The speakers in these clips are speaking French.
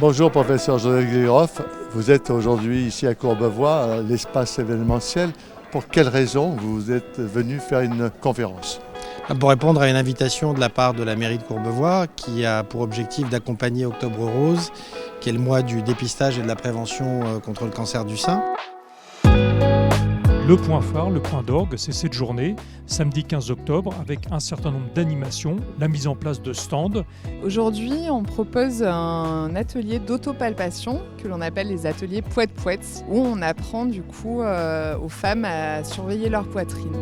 Bonjour professeur Joseph Grégoff, vous êtes aujourd'hui ici à Courbevoie, à l'espace événementiel. Pour quelle raison vous êtes venu faire une conférence? Pour répondre à une invitation de la part de la mairie de Courbevoie qui a pour objectif d'accompagner Octobre Rose, qui est le mois du dépistage et de la prévention contre le cancer du sein. Le point phare, le point d'orgue, c'est cette journée, samedi 15 octobre, avec un certain nombre d'animations, la mise en place de stands. Aujourd'hui, on propose un atelier d'autopalpation que l'on appelle les ateliers poète-poète, où on apprend du coup aux femmes à surveiller leur poitrine.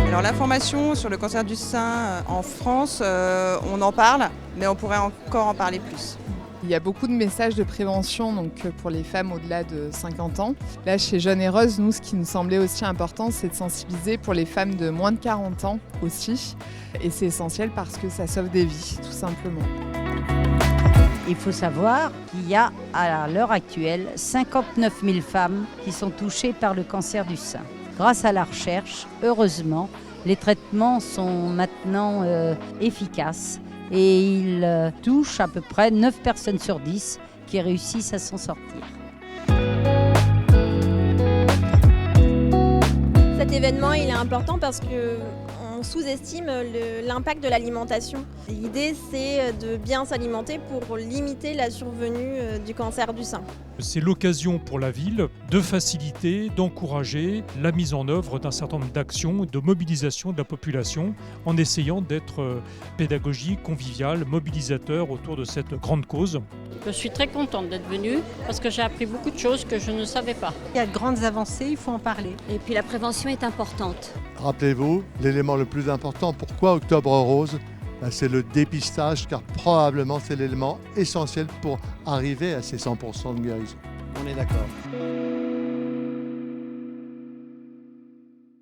Alors l'information sur le cancer du sein en France, on en parle, mais on pourrait encore en parler plus. Il y a beaucoup de messages de prévention donc, pour les femmes au-delà de 50 ans. Là, chez Jeune et Rose, nous, ce qui nous semblait aussi important, c'est de sensibiliser pour les femmes de moins de 40 ans aussi. Et c'est essentiel parce que ça sauve des vies, tout simplement. Il faut savoir qu'il y a à l'heure actuelle 59 000 femmes qui sont touchées par le cancer du sein. Grâce à la recherche, heureusement, les traitements sont maintenant efficaces. Et il touche à peu près 9 personnes sur 10 qui réussissent à s'en sortir. Cet événement il est important parce qu'on sous-estime l'impact de l'alimentation. L'idée c'est de bien s'alimenter pour limiter la survenue du cancer du sein. C'est l'occasion pour la ville de faciliter, d'encourager la mise en œuvre d'un certain nombre d'actions de mobilisation de la population en essayant d'être pédagogique, convivial, mobilisateur autour de cette grande cause. Je suis très contente d'être venue parce que j'ai appris beaucoup de choses que je ne savais pas. Il y a de grandes avancées, il faut en parler. Et puis la prévention est importante. Rappelez-vous, l'élément le plus important, pourquoi Octobre Rose? C'est le dépistage, car probablement c'est l'élément essentiel pour arriver à ces 100% de guérison. On est d'accord.